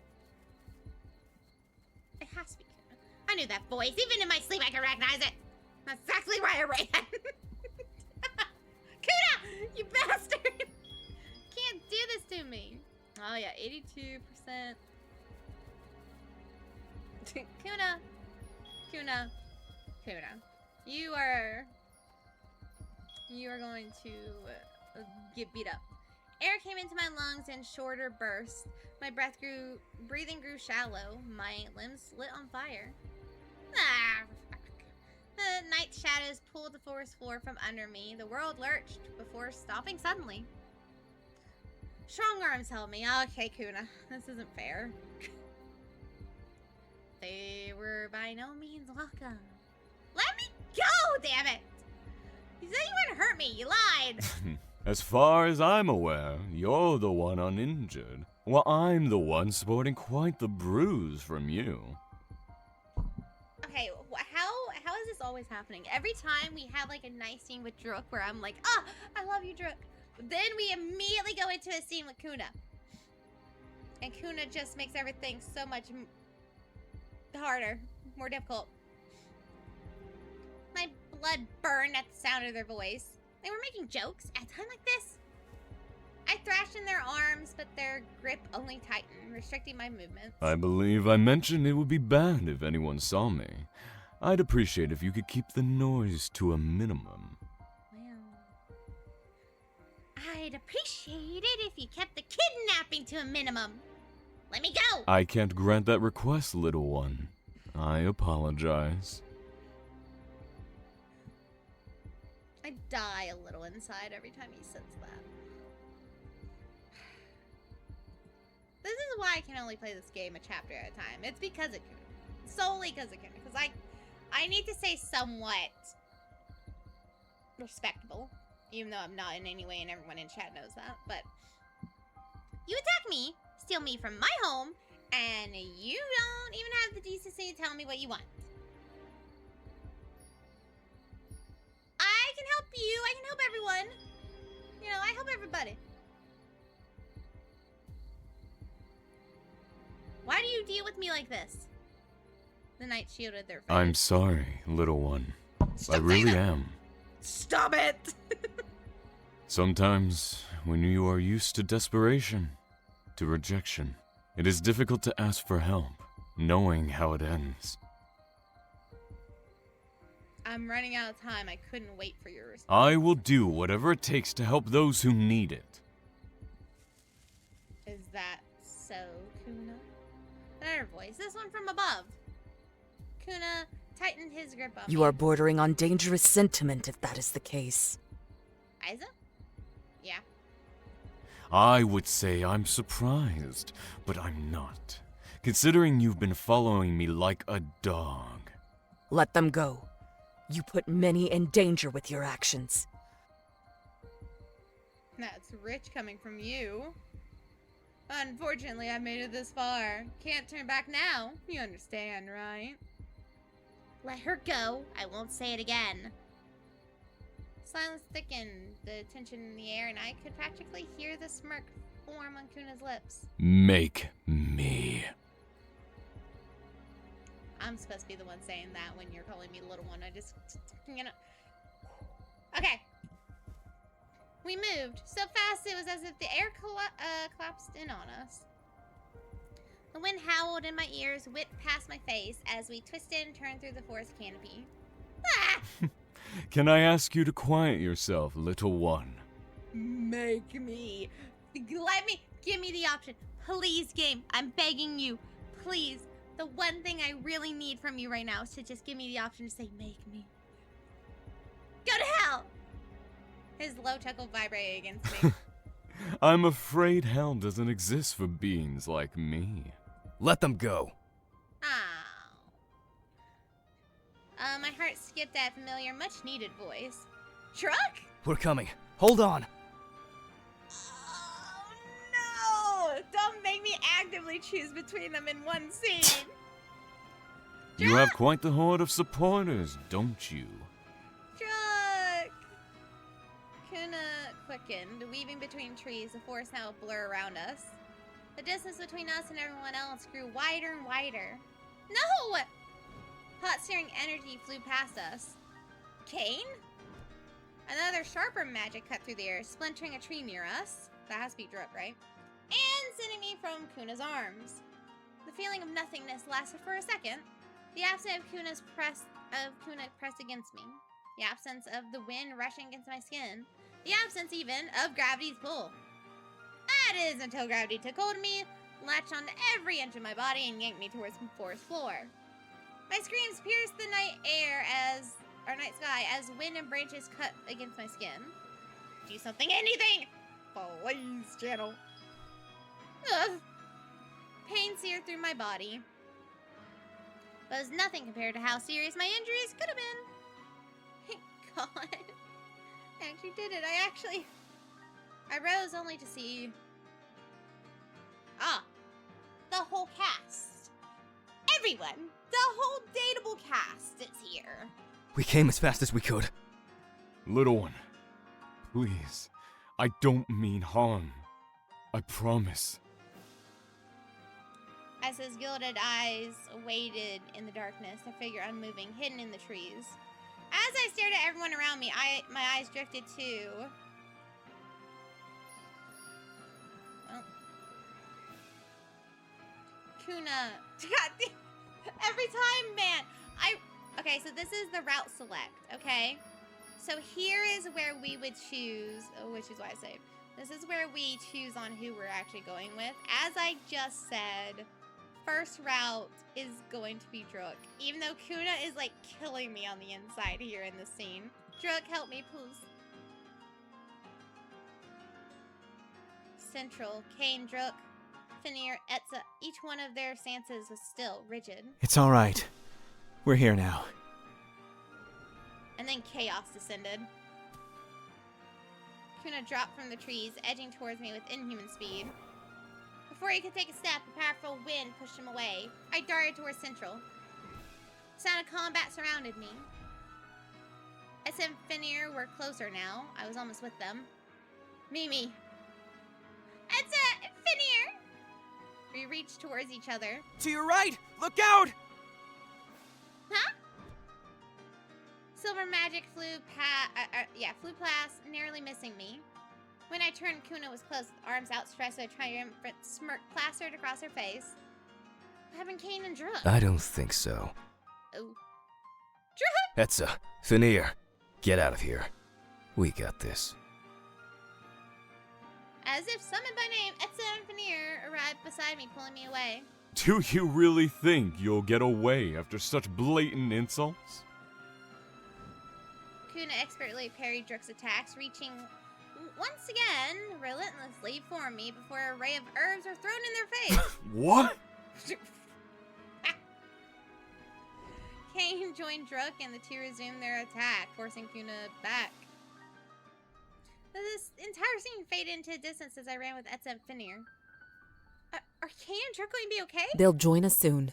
It has to be Kuna. I knew that voice. Even in my sleep, I can recognize it. That's exactly why I ran. Kuna! You bastard! Can't do this to me. Oh, yeah. 82%. Kuna. Kuna. Kuna. You are going to get beat up. Air came into my lungs in shorter bursts. My breathing grew shallow. My limbs lit on fire. Ah, fuck. The night shadows pulled the forest floor from under me. The world lurched before stopping suddenly. Strong arms held me. Okay, Kuna, this isn't fair. They were by no means welcome. Let me go, damn it! You said you wouldn't hurt me. You lied. As far as I'm aware, you're the one uninjured, while I'm the one sporting quite the bruise from you. Okay, how is this always happening? Every time we have like a nice scene with Druk where I'm like, ah, I love you, Druk. Then we immediately go into a scene with Kuna. And Kuna just makes everything so much harder, more difficult. My blood burned at the sound of their voice. They were making jokes at a time like this. I thrashed in their arms, but their grip only tightened, restricting my movements. I believe I mentioned it would be bad if anyone saw me. I'd appreciate if you could keep the noise to a minimum. Well, I'd appreciate it if you kept the kidnapping to a minimum. Let me go! I can't grant that request, little one. I apologize. I die a little inside every time he says that. This is why I can only play this game a chapter at a time. It's because of Kuna. Solely because of Kuna. Because I need to stay somewhat respectable. Even though I'm not in any way and everyone in chat knows that. But you attack me, steal me from my home, and you don't even have the decency to tell me what you want. I can help you. I can help everyone. You know, I help everybody. Why do you deal with me like this? The knight shielded their face. I'm sorry, little one. Stop I really saying that. am. Stop it! Sometimes, when you are used to desperation, to rejection, it is difficult to ask for help, knowing how it ends. I'm running out of time. I couldn't wait for your response. I will do whatever it takes to help those who need it. Is that so, Kuna? Another voice. This one from above. Kuna tightened his grip on me. You are bordering on dangerous sentiment if that is the case. Isa? Yeah. I would say I'm surprised, but I'm not, considering you've been following me like a dog. Let them go. You put many in danger with your actions. That's rich coming from you. Unfortunately, I've made it this far. Can't turn back now. You understand, right? Let her go. I won't say it again. Silence thickened, the tension in the air, and I could practically hear the smirk form on Kuna's lips. Make me. I'm supposed to be the one saying that when you're calling me little one. I just, you know. Okay. We moved so fast it was as if the air collapsed in on us. The wind howled in my ears, whipped past my face as we twisted and turned through the forest canopy. Ah! Can I ask you to quiet yourself, little one? Make me. Give me the option. Please, game. I'm begging you. Please. The one thing I really need from you right now is to just give me the option to say, make me. Go to hell! His low chuckle vibrated against me. I'm afraid hell doesn't exist for beings like me. Let them go. My heart skipped that familiar, much-needed voice. Truck? We're coming. Hold on. Oh, no! Don't make me actively choose between them in one scene. You have quite the horde of supporters, don't you? Truck! Kuna quickened, weaving between trees, the forest now a blur around us. The distance between us and everyone else grew wider and wider. No! Hot searing energy flew past us. Kane? Another sharper magic cut through the air, splintering a tree near us. That has to be Druk, right? And sending me from Kuna's arms. The feeling of nothingness lasted for a second. The absence of Kuna pressed against me. The absence of the wind rushing against my skin. The absence, even, of gravity's pull. That is until gravity took hold of me, latched onto every inch of my body, and yanked me towards the forest floor. My screams pierced the night sky as wind and branches cut against my skin. Do something, anything! Please, channel. Ugh. Pain seared through my body. But it was nothing compared to how serious my injuries could have been. Thank God. I actually did it. I rose only to see... the whole cast. Everyone. The whole dateable cast is here. We came as fast as we could. Little one, please. I don't mean harm. I promise. As his gilded eyes waited in the darkness, a figure unmoving, hidden in the trees. As I stared at everyone around me, my eyes drifted to... Well... Kuna. God, every time, man. Okay, so this is the route select, okay? So here is where we would choose, which is why I saved. This is where we choose on who we're actually going with. As I just said, first route is going to be Druk. Even though Kuna is like killing me on the inside here in this scene. Druk, help me, please. Central, Kane, Druk, Finir, Etza, each one of their stances was still rigid. It's all right. We're here now. And then chaos descended. Kuna dropped from the trees, edging towards me with inhuman speed. Before he could take a step, a powerful wind pushed him away. I darted towards Central. The sound of combat surrounded me. Etza and Finir were closer now. I was almost with them. Mimi. Etza! Finir! We reached towards each other. To your right! Look out! Huh? Silver magic flew past, narrowly missing me. When I turned, Kuna was close, arms outstretched, so a triumphant smirk plastered across her face. What happened, Kane and Druk? I don't think so. Oh. Druk! Etza, Finir, get out of here. We got this. As if summoned by name, Etza and Finir arrived beside me, pulling me away. Do you really think you'll get away after such blatant insults? Kuna expertly parried Druk's attacks, reaching once again relentlessly for me before a ray of herbs were thrown in their face. What? Kane joined Druk and the two resumed their attack, forcing Kuna back. This entire scene faded into distance as I ran with Etza and Finir. Are Kane and Druk going to be okay? They'll join us soon.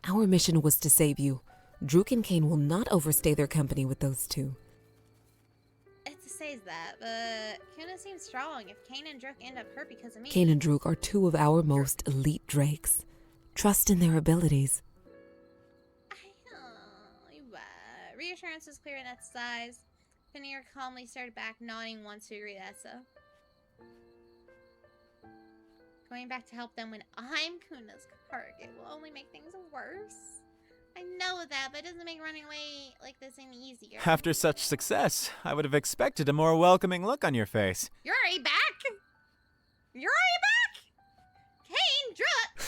Our mission was to save you. Druk and Kane will not overstay their company with those two. Etza says that, but Kuna seems strong. If Kane and Druk end up hurt because of me... Kane and Druk are two of our most elite drakes. Trust in their abilities. Reassurance was clear in Etza's eyes. Finir calmly started back, nodding once to agree with Etza. Going back to help them when I'm Kuna's target will only make things worse. I know that, but it doesn't make running away like this any easier. After such success, I would have expected a more welcoming look on your face. You're already back? You're already back?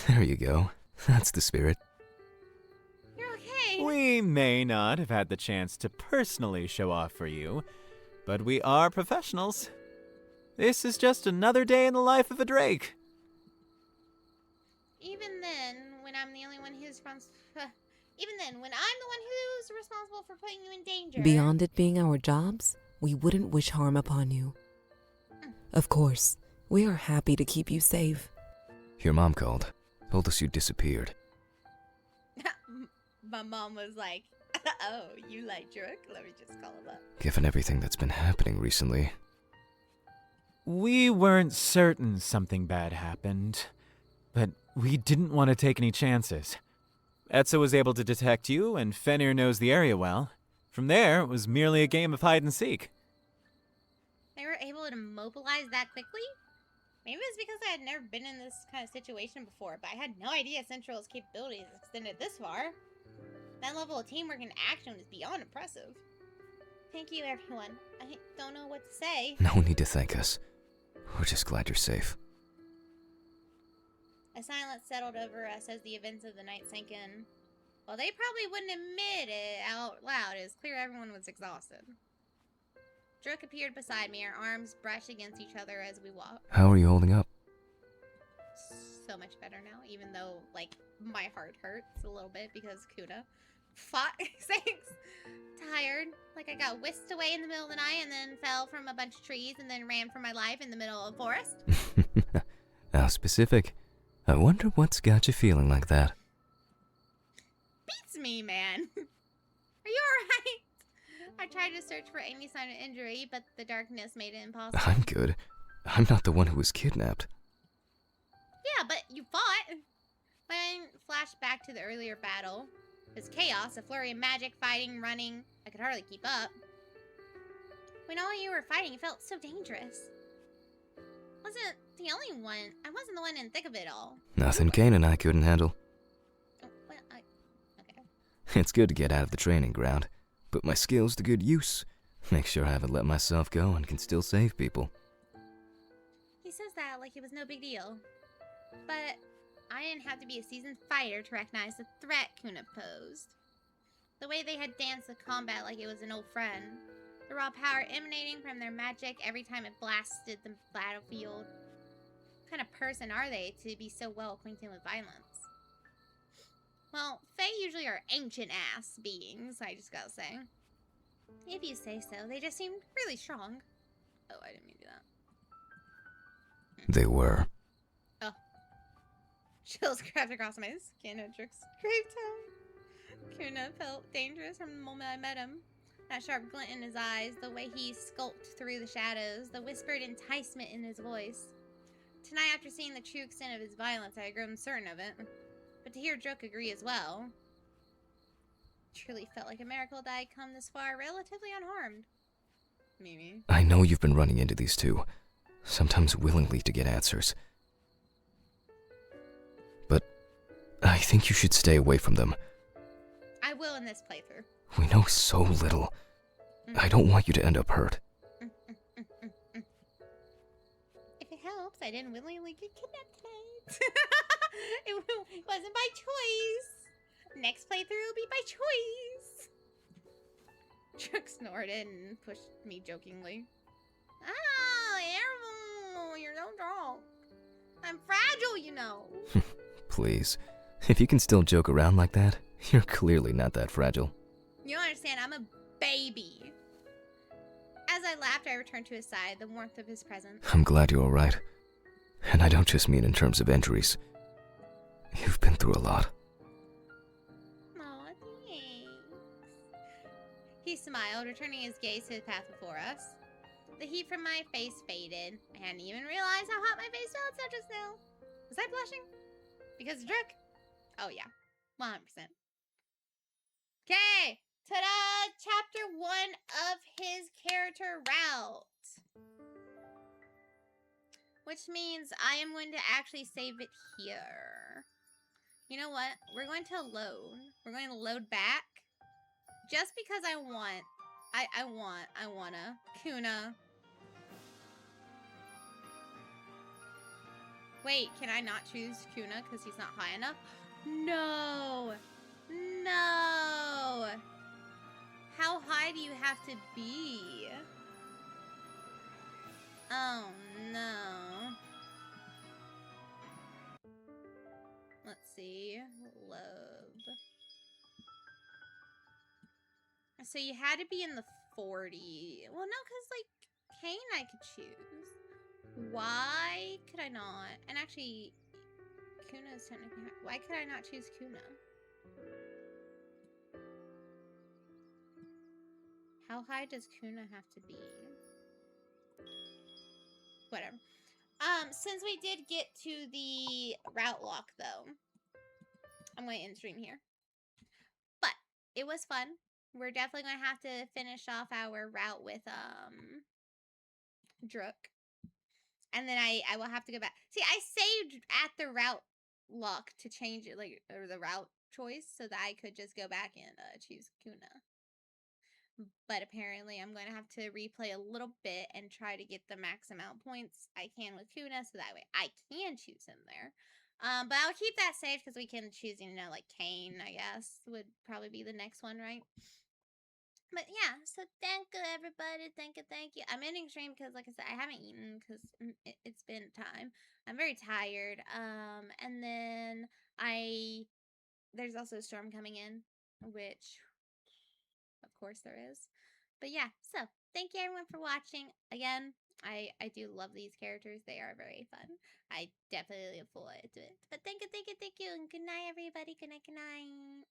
There you go. That's the spirit. You're okay. We may not have had the chance to personally show off for you, but we are professionals. This is just another day in the life of a Drake. Even then, when I'm the only one who's even then, when I'm the one who's responsible for putting you in danger. Beyond it being our jobs, we wouldn't wish harm upon you. Of course, we are happy to keep you safe. Your mom called. Told us you disappeared. My mom was like, "Oh, you like Drake? Let me just call him up." Given everything that's been happening recently, We weren't certain something bad happened, but we didn't want to take any chances. Etza was able to detect you, and Fenrir knows the area well. From there, it was merely a game of hide and seek. They were able to mobilize that quickly? Maybe it's because I had never been in this kind of situation before, but I had no idea Central's capabilities extended this far. That level of teamwork and action is beyond impressive. Thank you, everyone. I don't know what to say. no need to thank us. We're just glad you're safe. A silence settled over us as the events of the night sank in. While they probably wouldn't admit it out loud, it was clear everyone was exhausted. Druk appeared beside me, our arms brushed against each other as we walked. How are you holding up? So much better now, even though, like, my heart hurts a little bit because Kuna fought Thanks. Tired. Like I got whisked away in the middle of the night and then fell from a bunch of trees and then ran for my life in the middle of a forest. How specific. I wonder what's got you feeling like that. Beats me, man. Are you alright? I tried to search for any sign of injury, but the darkness made it impossible. I'm good. I'm not the one who was kidnapped. Yeah, but you fought. When flashed back to the earlier battle, it was chaos, a flurry of magic, fighting, running. I could hardly keep up. When all you were fighting, it felt so dangerous. Wasn't the only one. I wasn't the one in the thick of it all. Nothing Kane and I couldn't handle. Oh, well, okay. It's good to get out of the training ground. Put my skills to good use. Make sure I haven't let myself go and can still save people. He says that like it was no big deal. But I didn't have to be a seasoned fighter to recognize the threat Kuna posed. The way they had danced the combat like it was an old friend. The raw power emanating from their magic every time it blasted the battlefield. What kind of person are they to be so well acquainted with violence? Well, Fae usually are ancient-ass beings, I just gotta say. If you say so, they just seemed really strong. Oh, I didn't mean to do that. They were. Chills crept across my skin at Druk's gravestone. Kuna felt dangerous from the moment I met him. That sharp glint in his eyes, the way he skulked through the shadows, the whispered enticement in his voice. Tonight, after seeing the true extent of his violence, I had grown certain of it. But to hear Druk agree as well, truly felt like a miracle that I'd come this far relatively unharmed. Maybe. I know you've been running into these two, sometimes willingly to get answers. But I think you should stay away from them. I will in this playthrough. We know so little. I don't want you to end up hurt. If it helps, I didn't willingly get kidnapped tonight. It wasn't by choice. Next playthrough will be by choice. Druk snorted and pushed me jokingly. Ah, Errol, you're so drunk. I'm fragile, you know. Please, if you can still joke around like that, you're clearly not that fragile. You don't understand, I'm a baby. As I laughed, I returned to his side, the warmth of his presence. I'm glad you're alright. And I don't just mean in terms of injuries. You've been through a lot. Aw, thanks. He smiled, returning his gaze to the path before us. The heat from my face faded. I hadn't even realized how hot my face felt until just now. Was I blushing? Because of Druk? Oh yeah, 100%. Okay, ta-da! Chapter 1 of his character route. Which means I am going to actually save it here. You know what? We're going to load. We're going to load back. Just because I wanna. Kuna. Wait, can I not choose Kuna because he's not high enough? No! No! How high do you have to be? Oh, no. Let's see. Love. So you had to be in the 40. Well, no, because, like, Kane I could choose. Why could I not? And actually, Kuna is technically high. Why could I not choose Kuna? How high does Kuna have to be? Whatever. Since we did get to the route lock, though, I'm going to end stream here. But it was fun. We're definitely going to have to finish off our route with, Drook. And then I will have to go back. See, I saved at the route lock to change it, like, or the route choice, so that I could just go back and choose Kuna. But apparently I'm going to have to replay a little bit and try to get the max amount of points I can with Kuna, so that way I can choose him there. But I'll keep that safe because we can choose, you know, like Kane, I guess, would probably be the next one, right? But yeah, so thank you, everybody. Thank you. I'm ending stream because, like I said, I haven't eaten because it's been time. I'm very tired. And then there's also a storm coming in, which, of course, there is. But yeah, so thank you, everyone, for watching. Again, I do love these characters. They are very fun. I definitely look forward to it. But thank you. And good night, everybody. Good night.